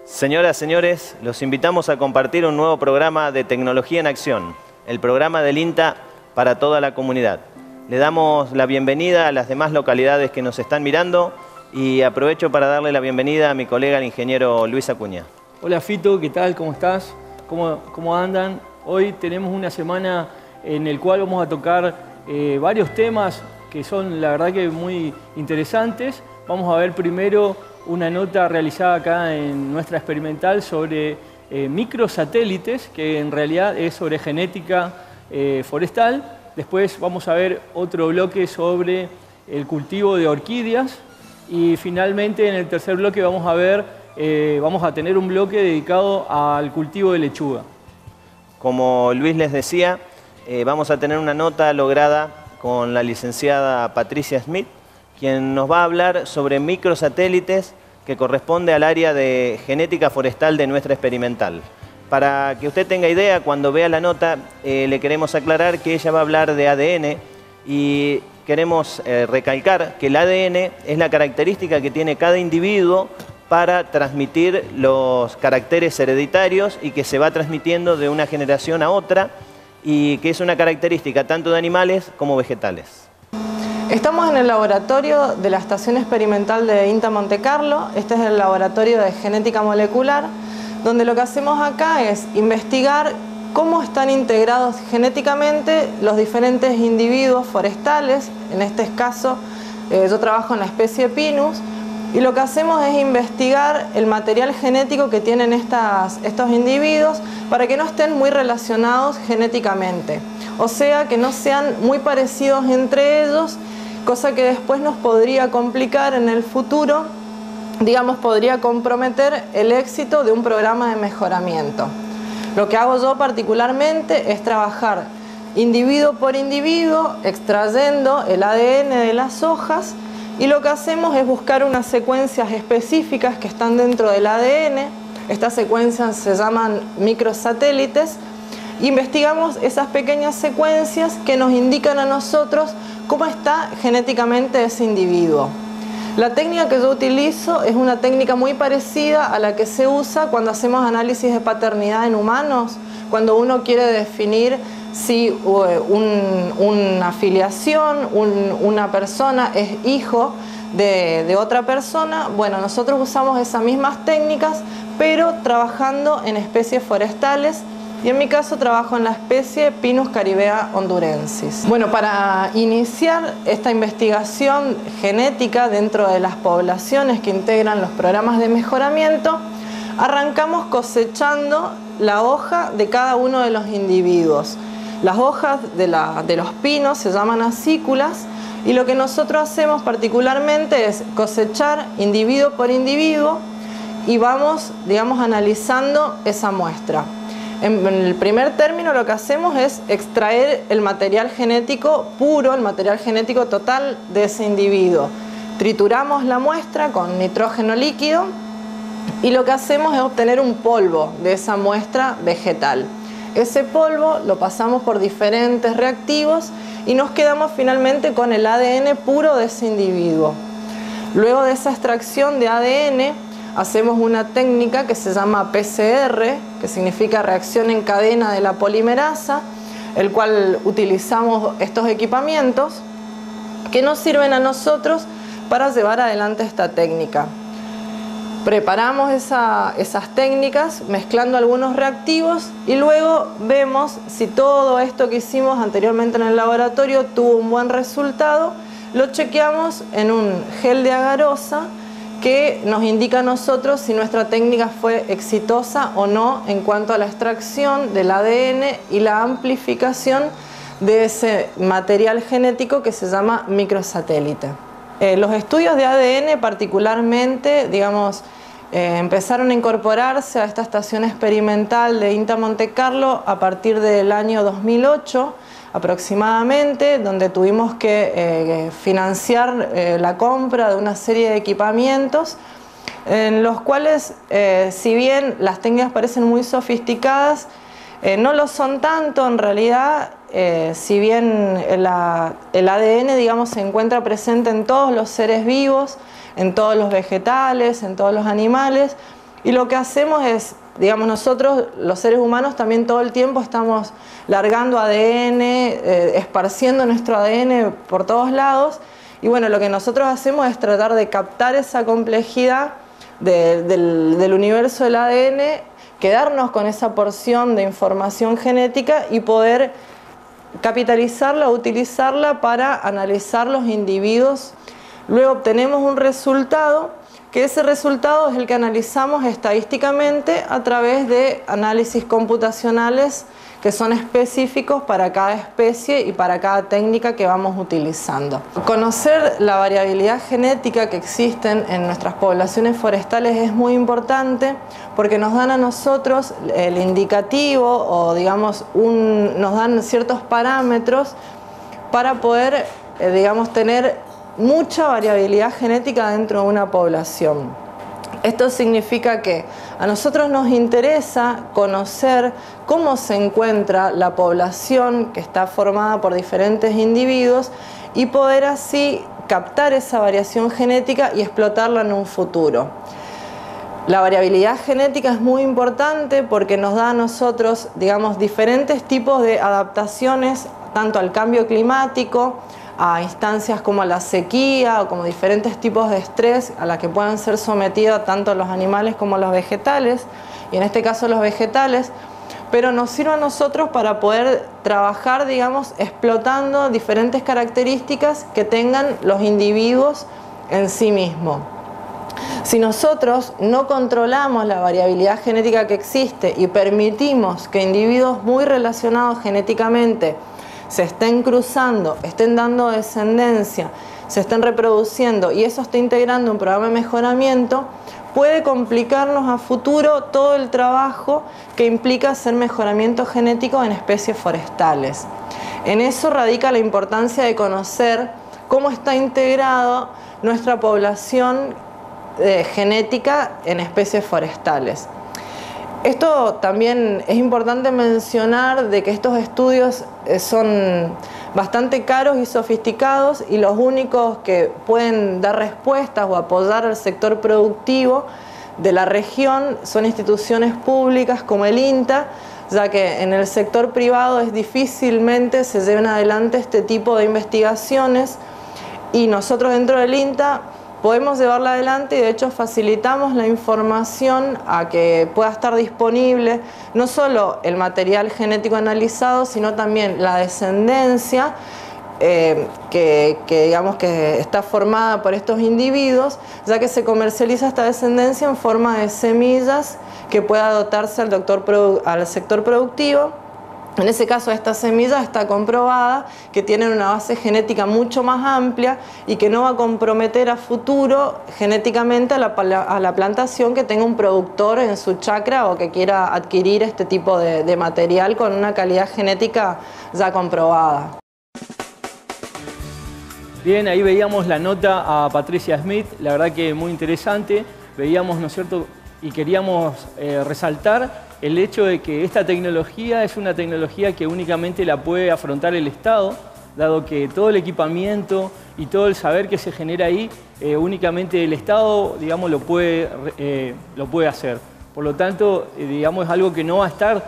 Señoras, señores, los invitamos a compartir un nuevo programa de Tecnología en Acción, el programa del INTA para toda la comunidad. Le damos la bienvenida a las demás localidades que nos están mirando y aprovecho para darle la bienvenida a mi colega, el ingeniero Luis Acuña. Hola Fito, ¿qué tal? ¿Cómo estás? ¿Cómo andan? Hoy tenemos una semana en la cual vamos a tocar varios temas que son la verdad que muy interesantes. Vamos a ver primero una nota realizada acá en nuestra experimental sobre microsatélites, que en realidad es sobre genética forestal. Después vamos a ver otro bloque sobre el cultivo de orquídeas. Y finalmente en el tercer bloque vamos a tener un bloque dedicado al cultivo de lechuga. Como Luis les decía, vamos a tener una nota lograda con la licenciada Patricia Smith, quien nos va a hablar sobre microsatélites que corresponde al área de genética forestal de nuestra experimental. Para que usted tenga idea, cuando vea la nota, le queremos aclarar que ella va a hablar de ADN y queremos recalcar que el ADN es la característica que tiene cada individuo para transmitir los caracteres hereditarios y que se va transmitiendo de una generación a otra y que es una característica tanto de animales como vegetales. Estamos en el laboratorio de la Estación Experimental de INTA Monte Carlo. Este es el laboratorio de genética molecular, donde lo que hacemos acá es investigar cómo están integrados genéticamente los diferentes individuos forestales. En este caso, yo trabajo en la especie Pinus, y lo que hacemos es investigar el material genético que tienen estos individuos para que no estén muy relacionados genéticamente. O sea, que no sean muy parecidos entre ellos, cosa que después nos podría complicar en el futuro, digamos, podría comprometer el éxito de un programa de mejoramiento. Lo que hago yo particularmente es trabajar individuo por individuo, extrayendo el ADN de las hojas, y lo que hacemos es buscar unas secuencias específicas que están dentro del ADN. Estas secuencias se llaman microsatélites. Investigamos esas pequeñas secuencias que nos indican a nosotros cómo está genéticamente ese individuo. La técnica que yo utilizo es una técnica muy parecida a la que se usa cuando hacemos análisis de paternidad en humanos, cuando uno quiere definir si una filiación, una persona es hijo de otra persona. Bueno, nosotros usamos esas mismas técnicas, pero trabajando en especies forestales. Y en mi caso trabajo en la especie Pinus caribea hondurensis. Bueno, para iniciar esta investigación genética dentro de las poblaciones que integran los programas de mejoramiento, arrancamos cosechando la hoja de cada uno de los individuos. Las hojas de los pinos se llaman acículas, y lo que nosotros hacemos particularmente es cosechar individuo por individuo y vamos, digamos, analizando esa muestra. En el primer término lo que hacemos es extraer el material genético puro, el material genético total de ese individuo. Trituramos la muestra con nitrógeno líquido y lo que hacemos es obtener un polvo de esa muestra vegetal. Ese polvo lo pasamos por diferentes reactivos y nos quedamos finalmente con el ADN puro de ese individuo. Luego de esa extracción de ADN, hacemos una técnica que se llama PCR, que significa reacción en cadena de la polimerasa, el cual utilizamos estos equipamientos que nos sirven a nosotros para llevar adelante esta técnica. Preparamos esas técnicas mezclando algunos reactivos y luego vemos si todo esto que hicimos anteriormente en el laboratorio tuvo un buen resultado. Lo chequeamos en un gel de agarosa que nos indica a nosotros si nuestra técnica fue exitosa o no en cuanto a la extracción del ADN y la amplificación de ese material genético que se llama microsatélite. Los estudios de ADN particularmente, digamos, empezaron a incorporarse a esta estación experimental de INTA Monte Carlo a partir del año 2008 aproximadamente, donde tuvimos que financiar la compra de una serie de equipamientos en los cuales, si bien las técnicas parecen muy sofisticadas, no lo son tanto en realidad. Si bien el ADN, digamos, se encuentra presente en todos los seres vivos, en todos los vegetales, en todos los animales, Y lo que hacemos es, digamos, nosotros los seres humanos también todo el tiempo estamos largando ADN, esparciendo nuestro ADN por todos lados. Y bueno, lo que nosotros hacemos es tratar de captar esa complejidad del universo del ADN, quedarnos con esa porción de información genética y poder capitalizarla, utilizarla para analizar los individuos. Luego obtenemos un resultado, que ese resultado es el que analizamos estadísticamente a través de análisis computacionales que son específicos para cada especie y para cada técnica que vamos utilizando. Conocer la variabilidad genética que existen en nuestras poblaciones forestales es muy importante porque nos dan a nosotros el indicativo o digamos nos dan ciertos parámetros para poder digamos tener mucha variabilidad genética dentro de una población. Esto significa que a nosotros nos interesa conocer cómo se encuentra la población que está formada por diferentes individuos y poder así captar esa variación genética y explotarla en un futuro. La variabilidad genética es muy importante porque nos da a nosotros, digamos, diferentes tipos de adaptaciones, tanto al cambio climático, a instancias como la sequía o como diferentes tipos de estrés a la que puedan ser sometidos tanto los animales como los vegetales, y en este caso los vegetales, pero nos sirve a nosotros para poder trabajar, digamos, explotando diferentes características que tengan los individuos en sí mismos. Si nosotros no controlamos la variabilidad genética que existe y permitimos que individuos muy relacionados genéticamente se estén cruzando, estén dando descendencia, se estén reproduciendo y eso esté integrando un programa de mejoramiento, puede complicarnos a futuro todo el trabajo que implica hacer mejoramiento genético en especies forestales. En eso radica la importancia de conocer cómo está integrado nuestra población genética en especies forestales. Esto también es importante mencionar de que estos estudios son bastante caros y sofisticados y los únicos que pueden dar respuestas o apoyar al sector productivo de la región son instituciones públicas como el INTA, ya que en el sector privado difícilmente se lleven adelante este tipo de investigaciones y nosotros dentro del INTA podemos llevarla adelante y de hecho facilitamos la información a que pueda estar disponible no solo el material genético analizado, sino también la descendencia que digamos que está formada por estos individuos, ya que se comercializa esta descendencia en forma de semillas que pueda dotarse al sector productivo. En ese caso, esta semilla está comprobada que tienen una base genética mucho más amplia y que no va a comprometer a futuro genéticamente a la plantación que tenga un productor en su chacra o que quiera adquirir este tipo de material con una calidad genética ya comprobada. Bien, ahí veíamos la nota a Patricia Smith, la verdad que muy interesante. Veíamos, ¿no es cierto?, y queríamos resaltar el hecho de que esta tecnología es una tecnología que únicamente la puede afrontar el Estado, dado que todo el equipamiento y todo el saber que se genera ahí, únicamente el Estado, digamos, lo puede hacer. Por lo tanto, digamos, es algo que no va a estar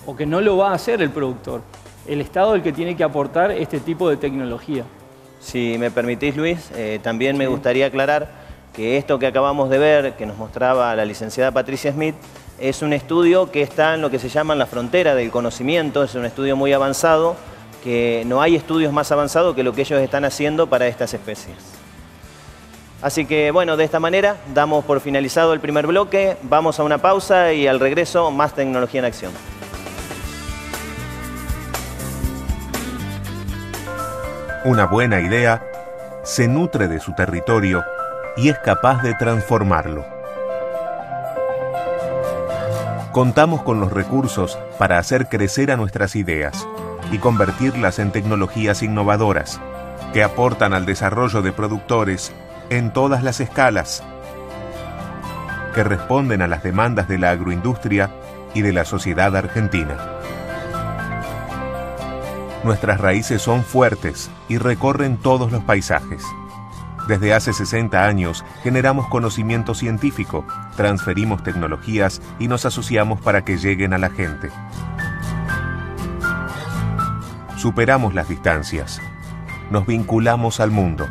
o que no lo va a hacer el productor. El Estado es el que tiene que aportar este tipo de tecnología. Si me permitís, Luis, también me gustaría aclarar que esto que acabamos de ver, que nos mostraba la licenciada Patricia Smith, es un estudio que está en lo que se llama la frontera del conocimiento, es un estudio muy avanzado, que no hay estudios más avanzados que lo que ellos están haciendo para estas especies. Así que bueno, de esta manera damos por finalizado el primer bloque, vamos a una pausa y al regreso más tecnología en acción. Una buena idea se nutre de su territorio y es capaz de transformarlo. Contamos con los recursos para hacer crecer a nuestras ideas y convertirlas en tecnologías innovadoras que aportan al desarrollo de productores en todas las escalas, que responden a las demandas de la agroindustria y de la sociedad argentina. Nuestras raíces son fuertes y recorren todos los paisajes. Desde hace 60 años generamos conocimiento científico, transferimos tecnologías y nos asociamos para que lleguen a la gente. Superamos las distancias. Nos vinculamos al mundo.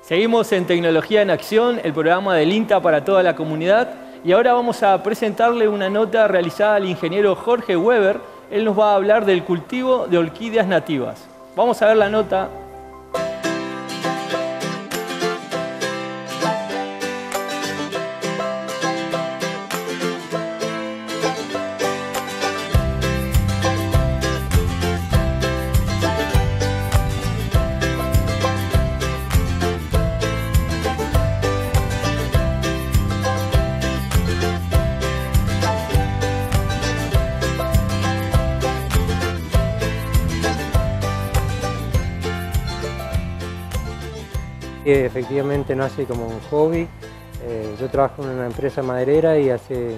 Seguimos en Tecnología en Acción, el programa del INTA para toda la comunidad. Y ahora vamos a presentarle una nota realizada al ingeniero Jorge Weber. Él nos va a hablar del cultivo de orquídeas nativas. Vamos a ver la nota. Efectivamente nace como un hobby. Yo trabajo en una empresa maderera y hace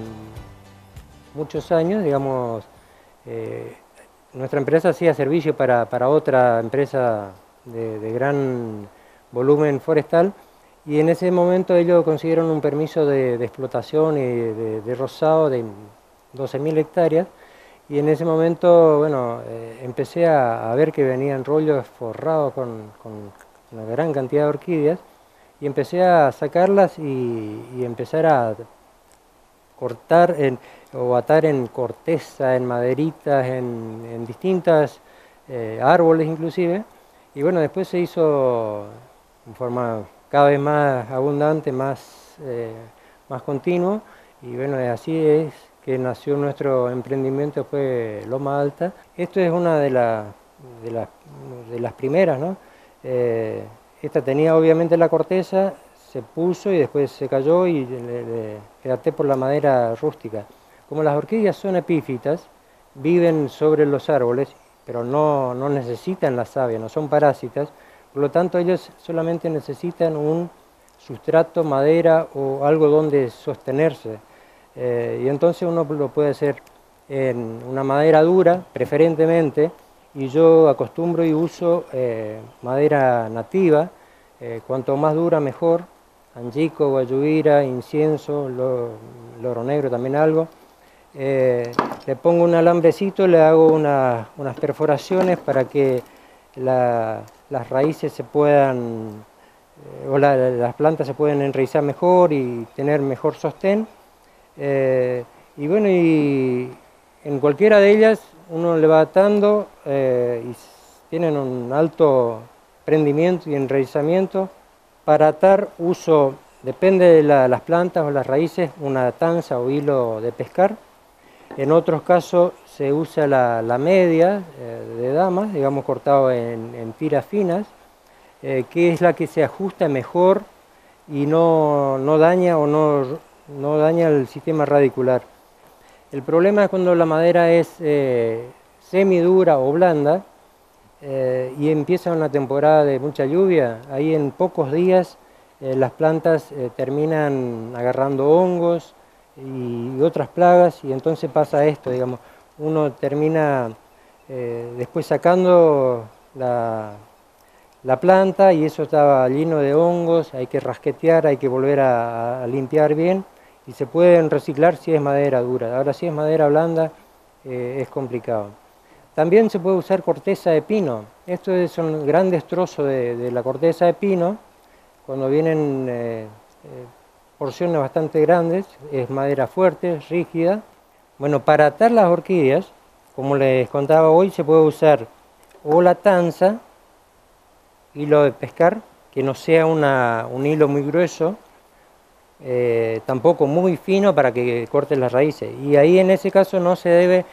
muchos años, digamos, nuestra empresa hacía servicio para otra empresa de gran volumen forestal, y en ese momento ellos consiguieron un permiso de explotación y de rozado de 12.000 hectáreas, y en ese momento, bueno, empecé a ver que venían rollos forrados con una gran cantidad de orquídeas, y empecé a sacarlas y empezar a cortar o atar en corteza, en maderitas, en distintas árboles inclusive, y bueno, después se hizo en forma cada vez más abundante, más continuo, y bueno, así es que nació nuestro emprendimiento, fue Loma Alta. Esto es una de las primeras, ¿no? Esta tenía obviamente la corteza, se puso y después se cayó y le até por la madera rústica. Como las orquídeas son epífitas, viven sobre los árboles, pero no necesitan la savia, no son parásitas, por lo tanto ellos solamente necesitan un sustrato, madera o algo donde sostenerse. Y entonces uno lo puede hacer en una madera dura, preferentemente, y yo acostumbro y uso madera nativa, cuanto más dura mejor, angico, guayubira, incienso, loro negro también algo. Le pongo un alambrecito, le hago unas perforaciones para que las raíces se puedan, las plantas se puedan enraizar mejor y tener mejor sostén. Y bueno, y en cualquiera de ellas uno le va atando y tienen un alto prendimiento y enraizamiento. Para atar uso, depende de las plantas o las raíces, una tanza o hilo de pescar. En otros casos se usa la media de damas, digamos cortado en tiras finas, que es la que se ajusta mejor y no daña o no daña el sistema radicular. El problema es cuando la madera es semidura o blanda y empieza una temporada de mucha lluvia. Ahí en pocos días las plantas terminan agarrando hongos y otras plagas, y entonces pasa esto, digamos, uno termina después sacando la planta y eso estaba lleno de hongos, hay que rasquetear, hay que volver a limpiar bien, y se pueden reciclar si es madera dura. Ahora si es madera blanda es complicado. También se puede usar corteza de pino. Estos son grandes trozos de la corteza de pino. Cuando vienen porciones bastante grandes, es madera fuerte, rígida. Bueno, para atar las orquídeas, como les contaba hoy, se puede usar o la tanza, hilo de pescar, que no sea un hilo muy grueso, tampoco muy fino para que corte las raíces. Y ahí en ese caso no se debe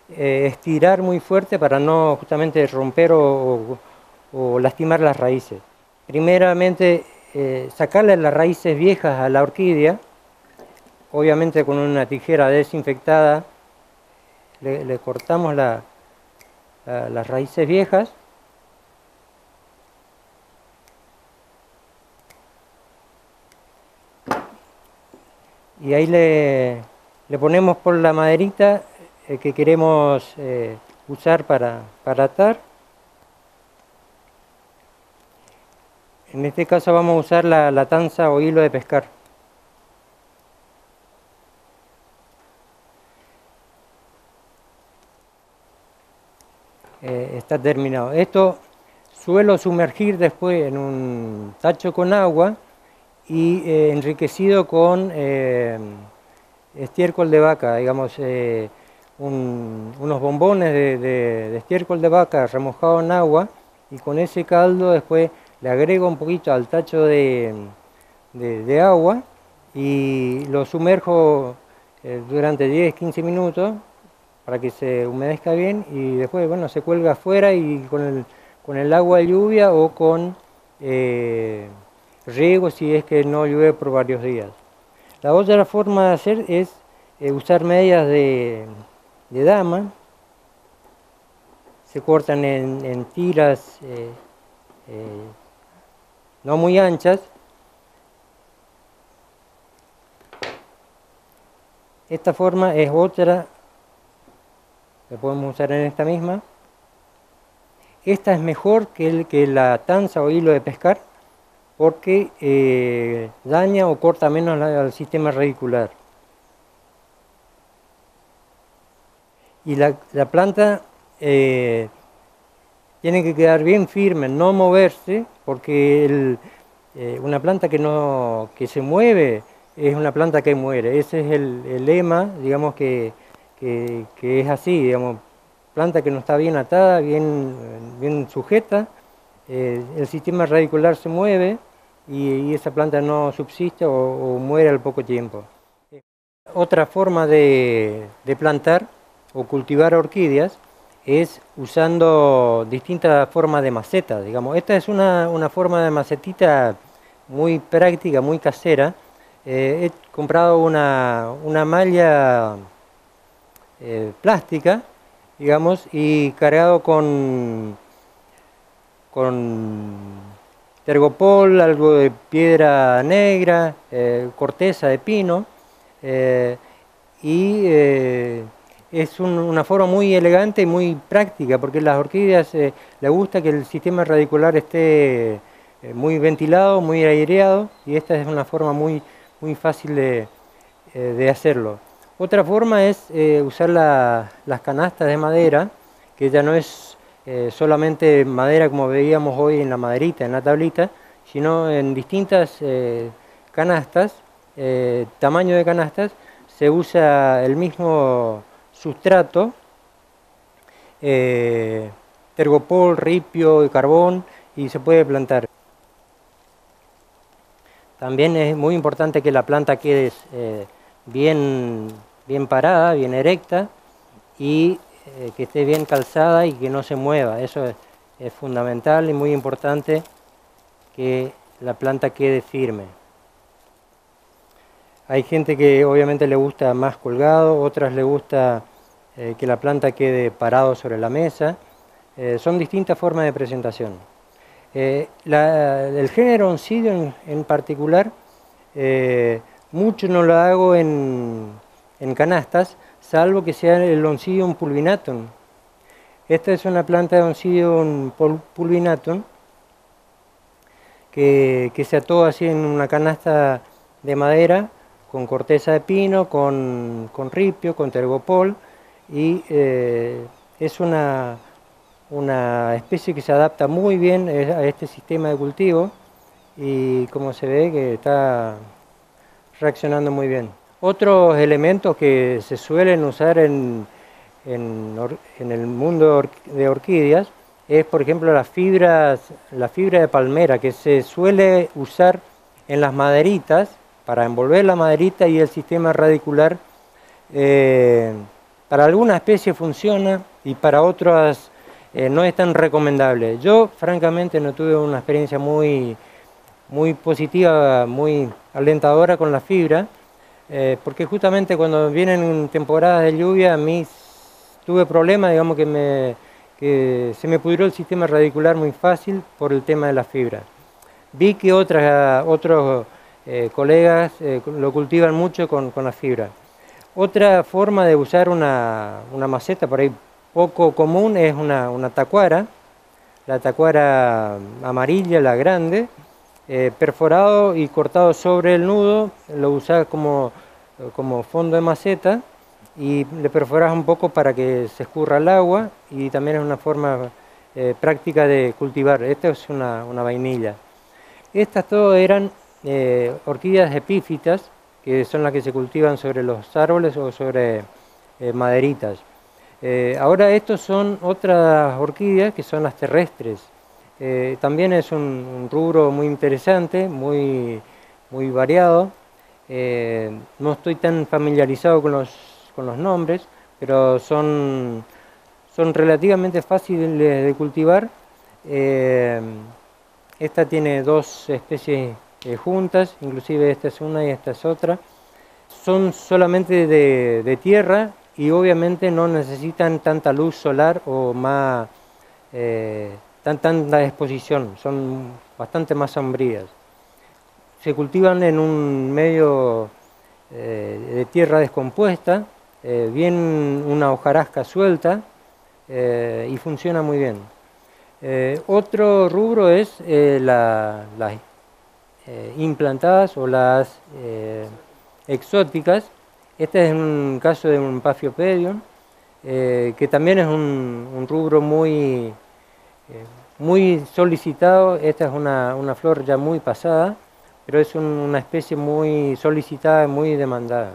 estirar muy fuerte para no justamente romper o lastimar las raíces. Primeramente, sacarle las raíces viejas a la orquídea, obviamente con una tijera desinfectada, le cortamos las raíces viejas. y ahí le ponemos por la maderita que queremos usar para atar. En este caso vamos a usar la tanza o hilo de pescar. Está terminado. Esto suelo sumergir después en un tacho con agua y enriquecido con estiércol de vaca, digamos, unos bombones de estiércol de vaca remojado en agua, y con ese caldo después le agrego un poquito al tacho de agua y lo sumerjo durante 10-15 minutos para que se humedezca bien, y después, bueno, se cuelga afuera y con el agua de lluvia o con riego si es que no llueve por varios días. La otra forma de hacer es usar medias de dama. Se cortan en tiras no muy anchas. Esta forma es otra que podemos usar en esta misma. Esta es mejor que la tanza o hilo de pescar porque daña o corta menos al sistema radicular. Y la planta tiene que quedar bien firme, no moverse, porque una planta que se mueve es una planta que muere. Ese es el lema, digamos, que es así, digamos, planta que no está bien atada, bien sujeta, el sistema radicular se mueve y esa planta no subsiste o muere al poco tiempo. Otra forma de plantar o cultivar orquídeas es usando distintas formas de maceta, digamos. Esta es una forma de macetita muy práctica, muy casera. He comprado una malla plástica, digamos, y cargado con tergopol, algo de piedra negra, corteza de pino, es una forma muy elegante y muy práctica, porque a las orquídeas les gusta que el sistema radicular esté muy ventilado, muy aireado, y esta es una forma muy fácil de hacerlo. Otra forma es usar las canastas de madera, que ya no es solamente madera como veíamos hoy en la maderita, en la tablita, sino en distintas canastas, tamaño de canastas. Se usa el mismo sustrato, tergopol, ripio y carbón, y se puede plantar. También es muy importante que la planta quede bien parada, bien erecta, y que esté bien calzada y que no se mueva. Eso es fundamental y muy importante, que la planta quede firme. Hay gente que obviamente le gusta más colgado, otras le gusta que la planta quede parado sobre la mesa. Son distintas formas de presentación. El género oncidio en particular, mucho no lo hago en canastas, salvo que sea el Oncidium pulvinatum. Esta es una planta de Oncidium pulvinatum que se ató así en una canasta de madera, con corteza de pino, con ripio, con tergopol, y es una especie que se adapta muy bien a este sistema de cultivo, y como se ve que está reaccionando muy bien. Otros elementos que se suelen usar en el mundo de orquídeas es, por ejemplo, la fibra de palmera, que se suele usar en las maderitas para envolver la maderita y el sistema radicular. Para algunas especies funciona y para otras no es tan recomendable. Yo, francamente, no tuve una experiencia muy positiva, muy alentadora con la fibra, porque justamente cuando vienen temporadas de lluvia, a mí tuve problemas, digamos, que se me pudrió el sistema radicular muy fácil por el tema de la fibra. Vi que otros colegas lo cultivan mucho con la fibra. Otra forma de usar una maceta por ahí poco común es una tacuara, la tacuara amarilla, la grande, perforado y cortado sobre el nudo, lo usas como fondo de maceta y le perforas un poco para que se escurra el agua, y también es una forma práctica de cultivar. Esta es una vainilla. Estas todas eran orquídeas epífitas, que son las que se cultivan sobre los árboles o sobre maderitas. Ahora estos son otras orquídeas que son las terrestres. También es un rubro muy interesante, muy variado. No estoy tan familiarizado con los nombres, pero son relativamente fáciles de cultivar. Esta tiene dos especies juntas, inclusive esta es una y esta es otra. Son solamente de tierra y obviamente no necesitan tanta luz solar o más tanta exposición, son bastante más sombrías. Se cultivan en un medio de tierra descompuesta, bien una hojarasca suelta, y funciona muy bien. Otro rubro es las implantadas o las exóticas. Este es un caso de un Paphiopedium, que también es un rubro muy solicitado. Esta es una flor ya muy pasada, pero es una especie muy solicitada y muy demandada.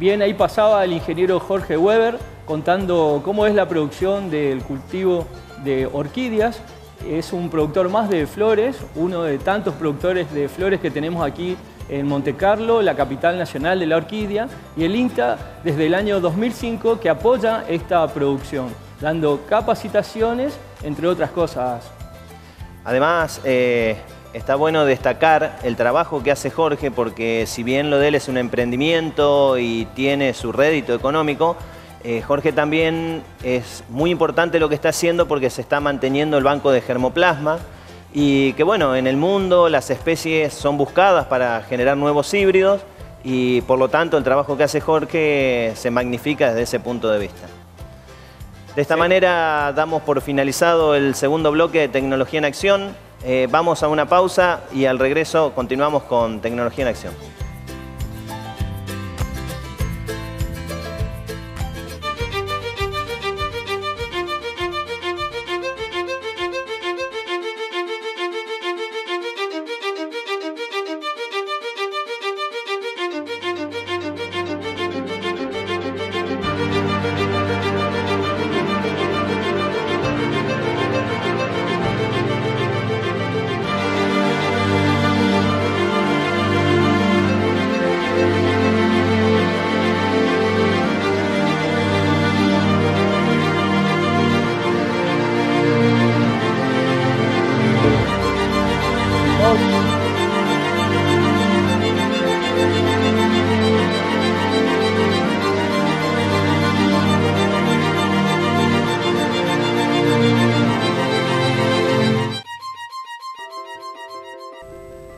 Bien, ahí pasaba el ingeniero Jorge Weber contando cómo es la producción del cultivo de orquídeas. Es un productor más de flores, uno de tantos productores de flores que tenemos aquí en Monte Carlo, la capital nacional de la orquídea, y el INTA desde el año 2005 que apoya esta producción, dando capacitaciones, entre otras cosas. Además, está bueno destacar el trabajo que hace Jorge, porque si bien lo de él es un emprendimiento y tiene su rédito económico, Jorge también es muy importante lo que está haciendo porque se está manteniendo el banco de germoplasma y que bueno, en el mundo las especies son buscadas para generar nuevos híbridos y por lo tanto el trabajo que hace Jorge se magnifica desde ese punto de vista. De esta manera damos por finalizado el segundo bloque de Tecnología en Acción. Vamos a una pausa y al regreso continuamos con Tecnología en Acción.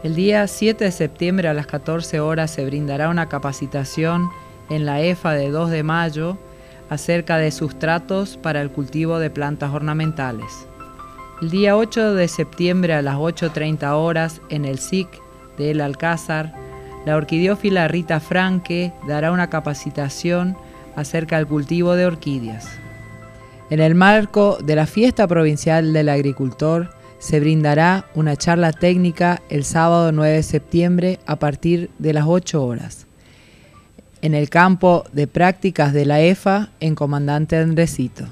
El día 7 de septiembre a las 14 horas se brindará una capacitación en la EFA de 2 de mayo acerca de sustratos para el cultivo de plantas ornamentales. El día 8 de septiembre a las 8:30 horas en el SIC de El Alcázar, la orquidiófila Rita Franque dará una capacitación acerca del cultivo de orquídeas. En el marco de la Fiesta Provincial del Agricultor, se brindará una charla técnica el sábado 9 de septiembre a partir de las 8 horas, en el campo de prácticas de la EFA en Comandante Andresito.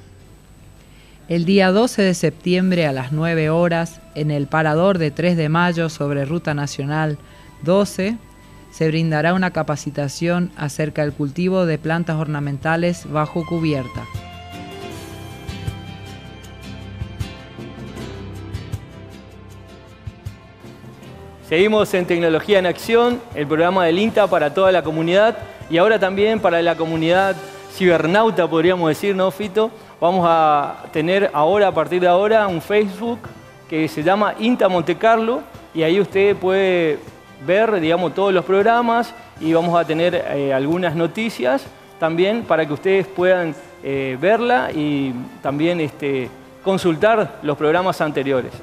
El día 12 de septiembre a las 9 horas, en el parador de 3 de mayo sobre Ruta Nacional 12, se brindará una capacitación acerca del cultivo de plantas ornamentales bajo cubierta. Seguimos en Tecnología en Acción, el programa del INTA para toda la comunidad y ahora también para la comunidad cibernauta, podríamos decir, ¿no, Fito? Vamos a tener ahora, a partir de ahora, un Facebook que se llama INTA Monte Carlo y ahí usted puede ver, digamos, todos los programas y vamos a tener algunas noticias también para que ustedes puedan verla y también consultar los programas anteriores.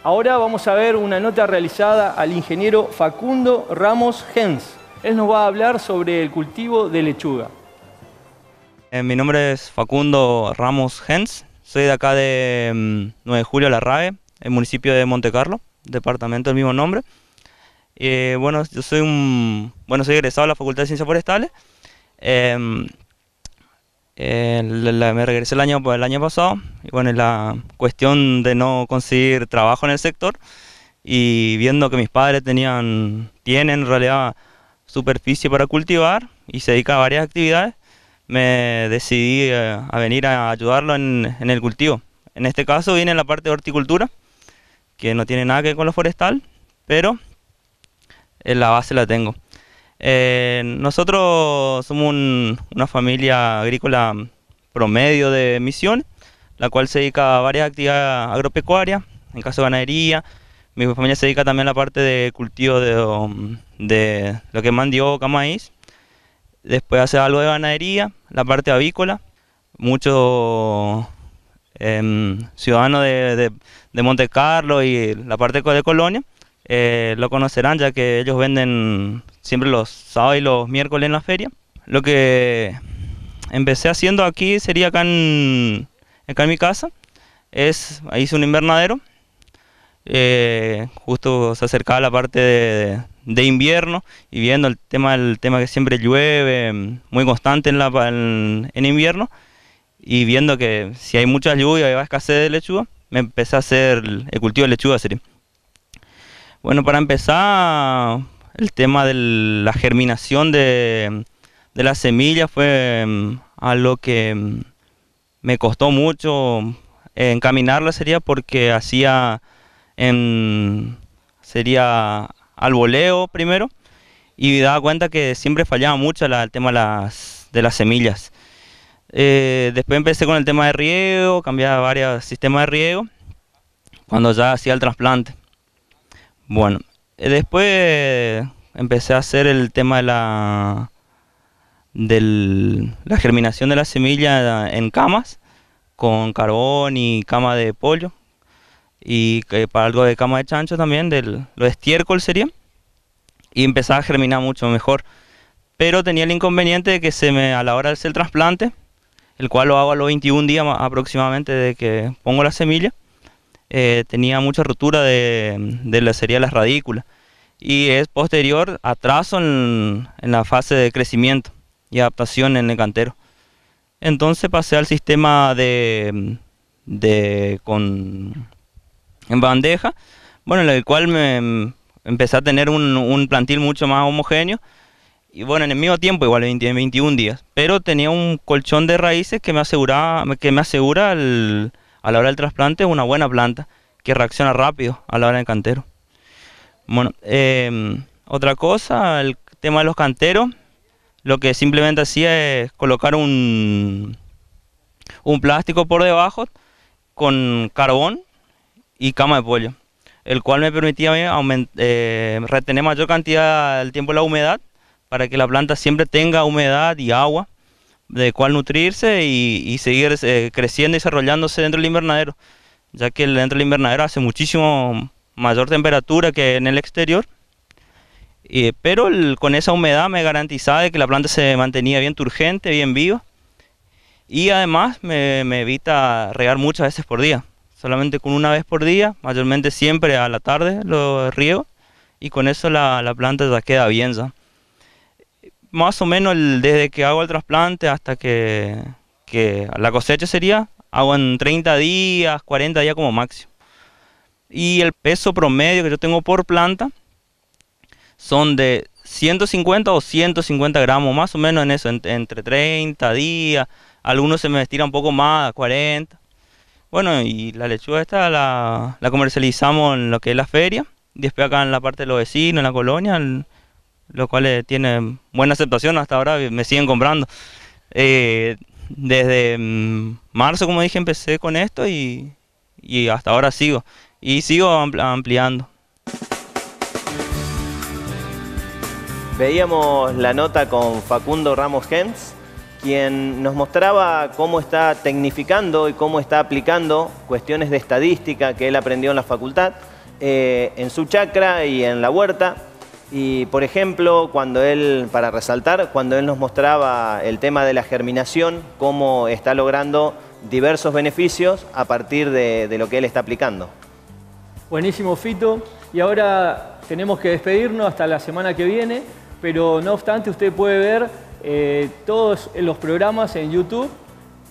Ahora vamos a ver una nota realizada al ingeniero Facundo Ramos Hens. Él nos va a hablar sobre el cultivo de lechuga. Mi nombre es Facundo Ramos Hens, soy de acá de 9 de Julio, Larrague, el municipio de Monte Carlo, departamento del mismo nombre. Bueno, yo soy soy egresado de la Facultad de Ciencias Forestales. Me regresé el año pasado y bueno, la cuestión de no conseguir trabajo en el sector y viendo que mis padres tienen en realidad superficie para cultivar y se dedican a varias actividades, me decidí a venir a ayudarlo en el cultivo. En este caso viene la parte de horticultura, que no tiene nada que ver con lo forestal, pero la base la tengo. Nosotros somos una familia agrícola promedio de Misiones, la cual se dedica a varias actividades agropecuarias, en caso de ganadería. Mi familia se dedica también a la parte de cultivo de lo que es mandioca, maíz. Después hace algo de ganadería, la parte avícola. Muchos ciudadanos de Monte Carlo y la parte de Colonia lo conocerán, ya que ellos venden siempre los sábados y los miércoles en la feria. Lo que empecé haciendo aquí sería acá en mi casa, hice un invernadero. Justo se acercaba la parte de invierno y viendo el tema que siempre llueve muy constante en invierno y viendo que si hay mucha lluvia y va a escasez de lechuga, me empecé a hacer el cultivo de lechuga sería. Bueno, para empezar, el tema de la germinación de la semilla fue algo que me costó mucho encaminarla, sería porque sería al voleo primero y me daba cuenta que siempre fallaba mucho el tema de las semillas. Después empecé con el tema de riego, cambiaba varios sistemas de riego cuando ya hacía el trasplante. Bueno, después empecé a hacer el tema de la germinación de la semilla en camas con carbón y cama de pollo y para algo de cama de chancho también, lo de estiércol sería, y empezaba a germinar mucho mejor. Pero tenía el inconveniente de que a la hora de hacer el trasplante, el cual lo hago a los 21 días aproximadamente de que pongo la semilla, tenía mucha ruptura sería las radículas y es posterior atraso en la fase de crecimiento y adaptación en el cantero. Entonces pasé al sistema en bandeja, bueno, en el cual me empecé a tener un plantil mucho más homogéneo y bueno, en el mismo tiempo igual 21 días, pero tenía un colchón de raíces que me asegura a la hora del trasplante una buena planta que reacciona rápido a la hora del cantero. Bueno, otra cosa, el tema de los canteros, lo que simplemente hacía es colocar un plástico por debajo con carbón y cama de pollo, el cual me permitía retener mayor cantidad del tiempo la humedad para que la planta siempre tenga humedad y agua de cual nutrirse y seguir creciendo y desarrollándose dentro del invernadero, ya que dentro del invernadero hace muchísimo mayor temperatura que en el exterior, pero con esa humedad me garantizaba de que la planta se mantenía bien turgente, bien viva, y además me evita regar muchas veces por día. Solamente con una vez por día, mayormente siempre a la tarde lo riego, y con eso la planta ya queda bien ya. Más o menos desde que hago el trasplante hasta que la cosecha sería, hago en 30 días, 40 días como máximo. Y el peso promedio que yo tengo por planta son de 150 o 150 gramos, más o menos en eso, entre 30 días. Algunos se me estiran un poco más, 40. Bueno, y la lechuga esta la comercializamos en lo que es la feria. Después acá en la parte de los vecinos, en la colonia, lo cual tiene buena aceptación. Hasta ahora me siguen comprando. Desde marzo, como dije, empecé con esto y hasta ahora sigo. Y sigo ampliando. Veíamos la nota con Facundo Ramos Gens, quien nos mostraba cómo está tecnificando y cómo está aplicando cuestiones de estadística que él aprendió en la facultad, en su chacra y en la huerta. Y, por ejemplo, para resaltar, cuando él nos mostraba el tema de la germinación, cómo está logrando diversos beneficios a partir de lo que él está aplicando. Buenísimo, Fito. Y ahora tenemos que despedirnos hasta la semana que viene, pero no obstante usted puede ver todos los programas en YouTube,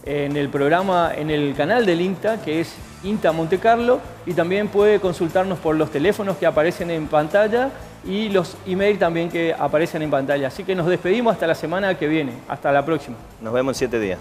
en el canal del INTA, que es INTA Monte Carlo, y también puede consultarnos por los teléfonos que aparecen en pantalla y los emails también que aparecen en pantalla. Así que nos despedimos hasta la semana que viene. Hasta la próxima. Nos vemos en 7 días.